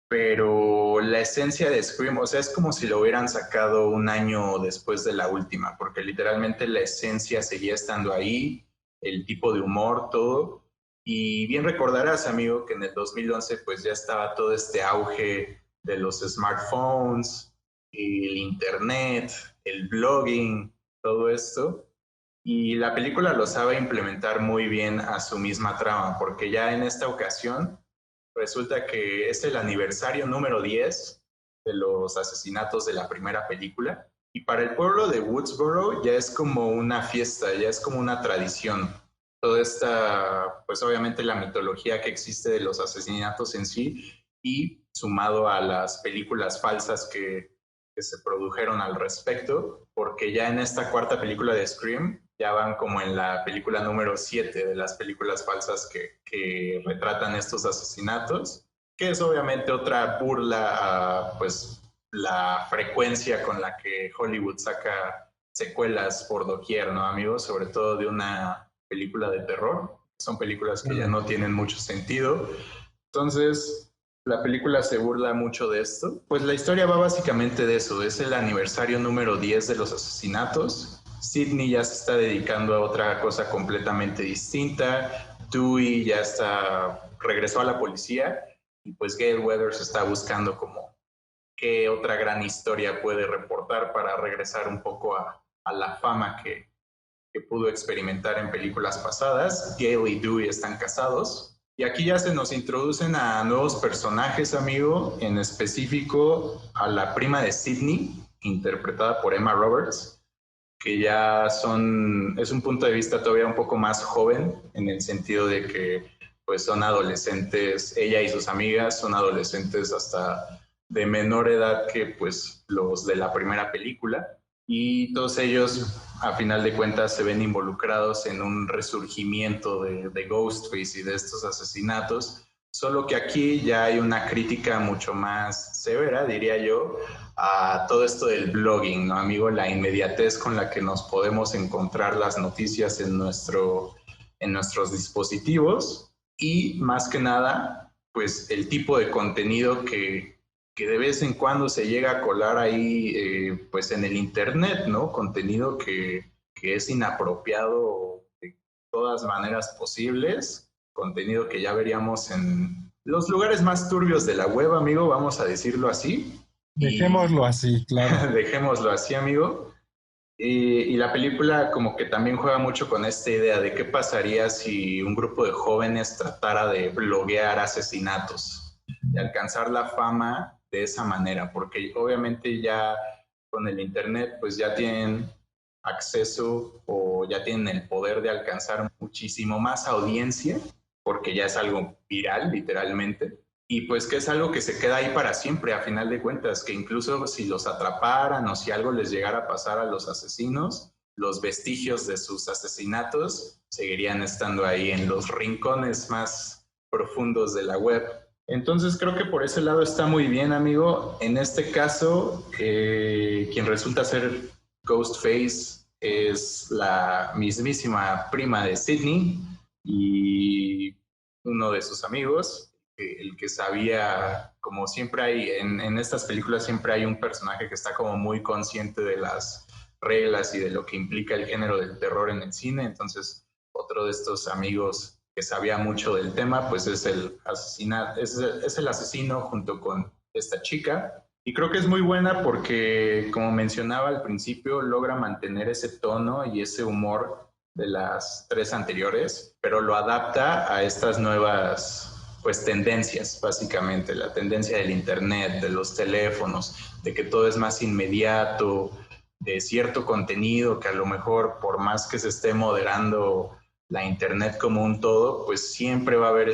pero la esencia de Scream, o sea, es como si lo hubieran sacado un año después de la última, porque literalmente la esencia seguía estando ahí, el tipo de humor, todo. Y bien recordarás, amigo, que en el 2011 pues ya estaba todo este auge de los smartphones, el internet, el blogging, todo esto. Y la película lo sabe implementar muy bien a su misma trama, porque ya en esta ocasión resulta que es el aniversario número 10 de los asesinatos de la primera película. Y para el pueblo de Woodsboro ya es como una fiesta, ya es como una tradición. toda esta, pues obviamente la mitología que existe de los asesinatos en sí y sumado a las películas falsas que se produjeron al respecto, porque ya en esta cuarta película de Scream ya van como en la película número 7 de las películas falsas que retratan estos asesinatos, que es obviamente otra burla a pues la frecuencia con la que Hollywood saca secuelas por doquier, ¿no, amigos? Sobre todo de una película de terror. Son películas que ya no tienen mucho sentido. Entonces, la película se burla mucho de esto. Pues la historia va básicamente de eso. Es el aniversario número 10 de los asesinatos. Sidney ya se está dedicando a otra cosa completamente distinta. Dewey ya regresó a la policía y pues Gale Weathers está buscando como qué otra gran historia puede reportar para regresar un poco a la fama que pudo experimentar en películas pasadas. Gale y Dewey están casados. Y aquí ya se nos introducen a nuevos personajes, amigo, en específico a la prima de Sidney, interpretada por Emma Roberts, que ya es un punto de vista todavía un poco más joven, en el sentido de que pues son adolescentes, ella y sus amigas son adolescentes hasta de menor edad que pues los de la primera película, y todos ellos a final de cuentas se ven involucrados en un resurgimiento de Ghostface y de estos asesinatos, solo que aquí ya hay una crítica mucho más severa, diría yo, a todo esto del blogging, ¿no, amigo? La inmediatez con la que nos podemos encontrar las noticias en nuestros dispositivos y más que nada, pues el tipo de contenido que de vez en cuando se llega a colar ahí, pues en el internet, ¿no? Contenido que es inapropiado de todas maneras posibles, contenido que ya veríamos en los lugares más turbios de la web, amigo, vamos a decirlo así. Dejémoslo así, claro. Dejémoslo así, amigo. Y la película como que también juega mucho con esta idea de qué pasaría si un grupo de jóvenes tratara de bloguear asesinatos, de alcanzar la fama de esa manera, porque obviamente ya con el internet pues ya tienen acceso o ya tienen el poder de alcanzar muchísimo más audiencia, porque ya es algo viral literalmente, y pues que es algo que se queda ahí para siempre a final de cuentas, que incluso si los atraparan o si algo les llegara a pasar a los asesinos, los vestigios de sus asesinatos seguirían estando ahí en los rincones más profundos de la web. Entonces creo que por ese lado está muy bien, amigo. En este caso, quien resulta ser Ghostface es la mismísima prima de Sidney y uno de sus amigos, el que sabía, como siempre hay, en estas películas siempre hay un personaje que está como muy consciente de las reglas y de lo que implica el género del terror en el cine. Entonces otro de estos amigos que sabía mucho del tema pues es es el asesino junto con esta chica, y creo que es muy buena porque, como mencionaba al principio, logra mantener ese tono y ese humor de las tres anteriores, pero lo adapta a estas nuevas pues tendencias, básicamente, la tendencia del internet, de los teléfonos, de que todo es más inmediato, de cierto contenido que a lo mejor por más que se esté moderando la internet como un todo, pues siempre va a haber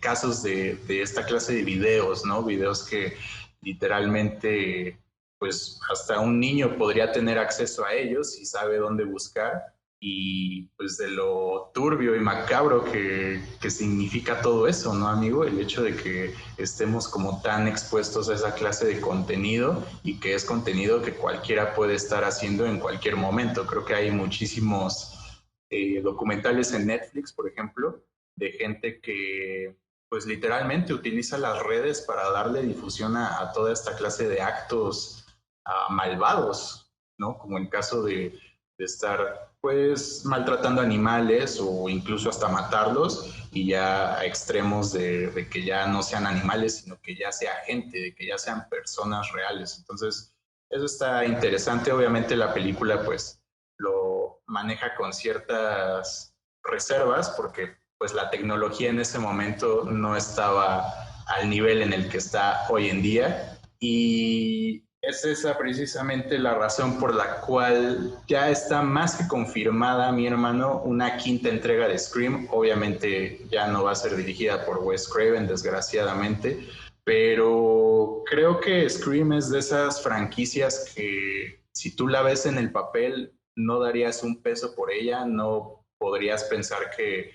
casos de esta clase de videos, ¿no? Videos que literalmente pues hasta un niño podría tener acceso a ellos si sabe dónde buscar, y pues de lo turbio y macabro que significa todo eso, ¿no, amigo? El hecho de que estemos como tan expuestos a esa clase de contenido y que es contenido que cualquiera puede estar haciendo en cualquier momento. Creo que hay muchísimos documentales en Netflix, por ejemplo, de gente que pues literalmente utiliza las redes para darle difusión a toda esta clase de actos malvados, ¿no? Como el caso de estar pues maltratando animales o incluso hasta matarlos, y ya a extremos de que ya no sean animales, sino que ya sea gente, de que ya sean personas reales. Entonces, eso está interesante. Obviamente la película pues lo maneja con ciertas reservas porque pues la tecnología en ese momento no estaba al nivel en el que está hoy en día, y Es esa precisamente la razón por la cual ya está más que confirmada, mi hermano, una quinta entrega de Scream. Obviamente ya no va a ser dirigida por Wes Craven, desgraciadamente, pero creo que Scream es de esas franquicias que si tú la ves en el papel no darías un peso por ella, no podrías pensar que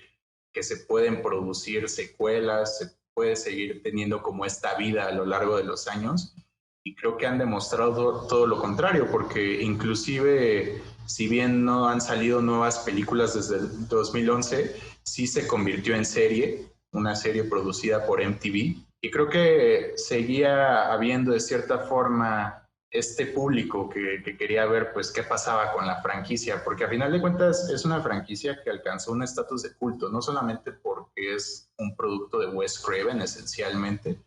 se pueden producir secuelas, se puede seguir teniendo como esta vida a lo largo de los años. Y creo que han demostrado todo lo contrario, porque inclusive, si bien no han salido nuevas películas desde el 2011, sí se convirtió en serie, una serie producida por MTV. Y creo que seguía habiendo de cierta forma este público que quería ver pues qué pasaba con la franquicia, porque a final de cuentas es una franquicia que alcanzó un estatus de culto, no solamente porque es un producto de Wes Craven esencialmente,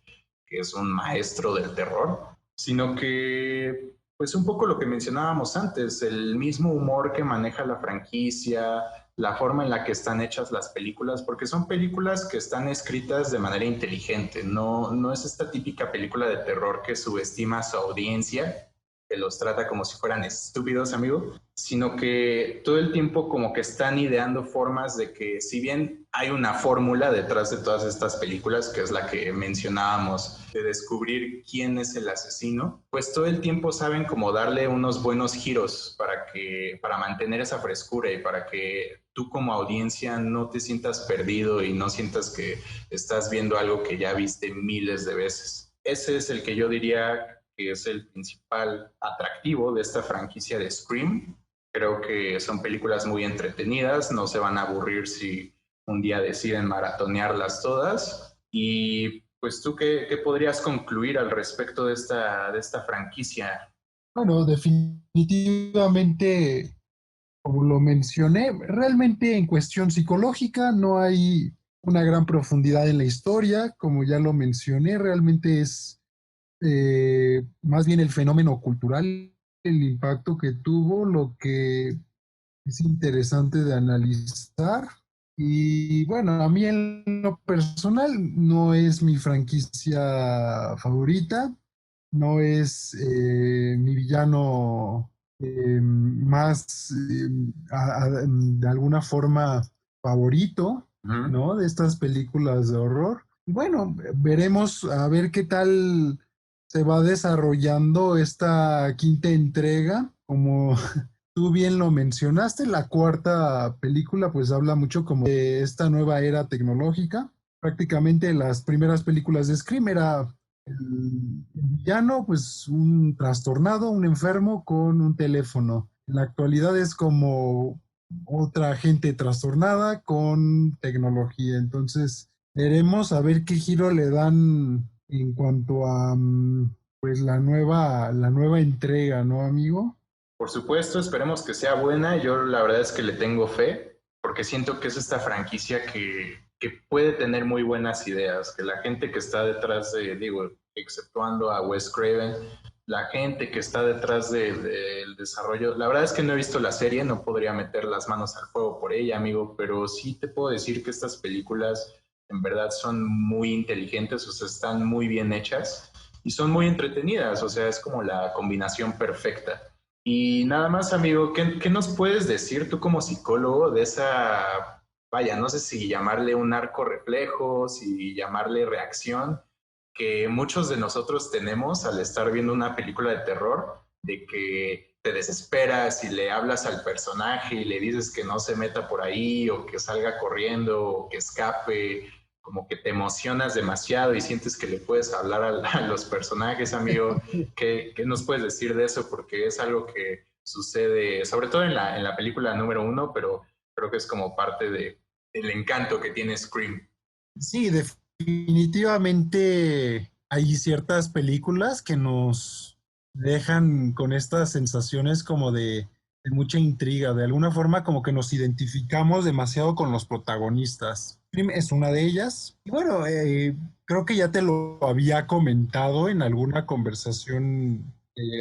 que es un maestro del terror, sino que, pues un poco lo que mencionábamos antes, el mismo humor que maneja la franquicia, la forma en la que están hechas las películas, porque son películas que están escritas de manera inteligente, no es esta típica película de terror que subestima a su audiencia, que los trata como si fueran estúpidos, amigo, sino que todo el tiempo como que están ideando formas de que si bien hay una fórmula detrás de todas estas películas, que es la que mencionábamos, de descubrir quién es el asesino, pues todo el tiempo saben cómo darle unos buenos giros para mantener esa frescura y para que tú como audiencia no te sientas perdido y no sientas que estás viendo algo que ya viste miles de veces. Ese es el que yo diría que es el principal atractivo de esta franquicia de Scream. Creo que son películas muy entretenidas, no se van a aburrir si un día deciden maratonearlas todas. Y pues tú, ¿qué podrías concluir al respecto de esta franquicia? Bueno, definitivamente, como lo mencioné, realmente en cuestión psicológica no hay una gran profundidad en la historia, como ya lo mencioné, realmente es más bien el fenómeno cultural, el impacto que tuvo, lo que es interesante de analizar. Y bueno, a mí en lo personal no es mi franquicia favorita, no es mi villano más, de alguna forma, favorito, Uh -huh. ¿no? De estas películas de horror. Y bueno, veremos a ver qué tal se va desarrollando esta quinta entrega. Como tú bien lo mencionaste, la cuarta película pues habla mucho como de esta nueva era tecnológica. Prácticamente las primeras películas de Scream era el villano, pues un trastornado, un enfermo con un teléfono. En la actualidad es como otra gente trastornada con tecnología. Entonces, veremos a ver qué giro le dan en cuanto a pues la nueva entrega, ¿no, amigo? Por supuesto, esperemos que sea buena. Yo la verdad es que le tengo fe, porque siento que es esta franquicia que puede tener muy buenas ideas, que la gente que está detrás de, digo, exceptuando a Wes Craven, la gente que está detrás del desarrollo, la verdad es que no he visto la serie, no podría meter las manos al fuego por ella, amigo, pero sí te puedo decir que estas películas en verdad son muy inteligentes, o sea, están muy bien hechas y son muy entretenidas, o sea, es como la combinación perfecta. Y nada más, amigo, ¿qué nos puedes decir tú como psicólogo de esa, vaya, no sé si llamarle un arco reflejo, si llamarle reacción, que muchos de nosotros tenemos al estar viendo una película de terror, de que te desesperas y le hablas al personaje y le dices que no se meta por ahí o que salga corriendo o que escape, como que te emocionas demasiado y sientes que le puedes hablar a los personajes, amigo. ¿Qué nos puedes decir de eso? Porque es algo que sucede, sobre todo en la película número uno, pero creo que es como parte del encanto que tiene Scream. Sí, definitivamente hay ciertas películas que nos dejan con estas sensaciones como de mucha intriga, de alguna forma como que nos identificamos demasiado con los protagonistas. Scream es una de ellas. Y bueno, creo que ya te lo había comentado en alguna conversación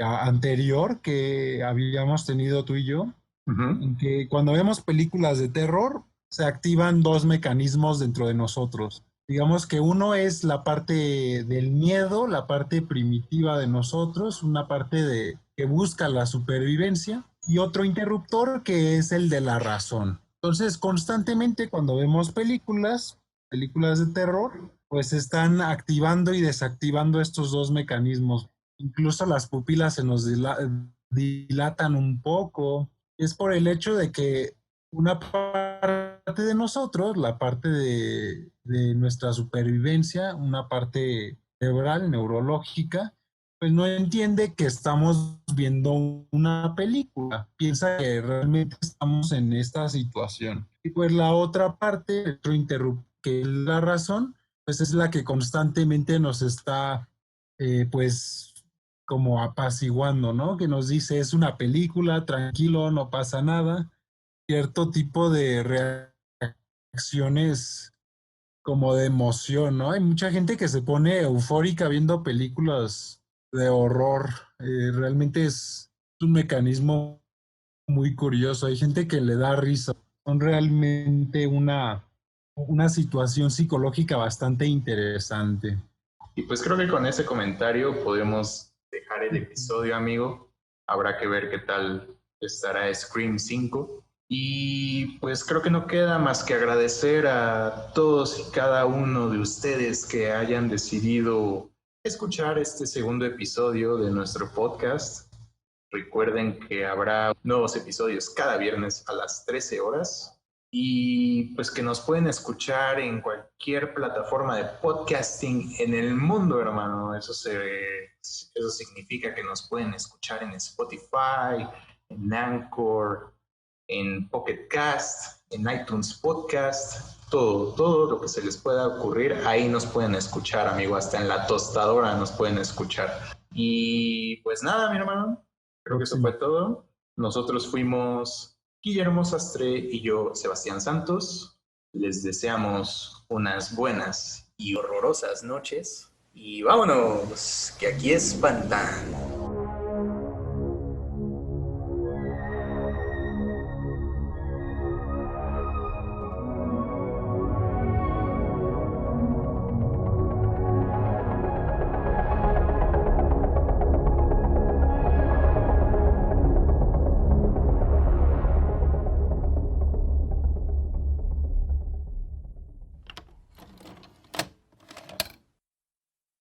anterior que habíamos tenido tú y yo, Uh -huh. en que cuando vemos películas de terror se activan dos mecanismos dentro de nosotros. Digamos que uno es la parte del miedo, la parte primitiva de nosotros, una parte que busca la supervivencia, y otro interruptor que es el de la razón. Entonces, constantemente cuando vemos películas de terror, pues están activando y desactivando estos dos mecanismos. Incluso las pupilas se nos dilatan un poco. Es por el hecho de que una parte de nosotros, la parte de nuestra supervivencia, una parte cerebral, neurológica, pues no entiende que estamos viendo una película, piensa que realmente estamos en esta situación. Y pues la otra parte, otro interruptor, que es la razón, pues es la que constantemente nos está, pues, como apaciguando, ¿no? Que nos dice, es una película, tranquilo, no pasa nada. Cierto tipo de reacciones como de emoción, ¿no? Hay mucha gente que se pone eufórica viendo películas de horror. Realmente es un mecanismo muy curioso. Hay gente que le da risa. Son realmente una situación psicológica bastante interesante. Y pues creo que con ese comentario podemos dejar el episodio, amigo. Habrá que ver qué tal estará Scream 5. Y pues creo que no queda más que agradecer a todos y cada uno de ustedes que hayan decidido escuchar este segundo episodio de nuestro podcast. Recuerden que habrá nuevos episodios cada viernes a las 13 horas y pues que nos pueden escuchar en cualquier plataforma de podcasting en el mundo, hermano. Eso significa que nos pueden escuchar en Spotify, en Anchor, en Pocket Cast, en iTunes Podcast, todo lo que se les pueda ocurrir, ahí nos pueden escuchar, amigo, hasta en la tostadora nos pueden escuchar. Y pues nada, mi hermano, creo que eso fue todo. Nosotros fuimos Guillermo Sastre y yo, Sebastián Santos. Les deseamos unas buenas y horrorosas noches. Y vámonos, que aquí espantan.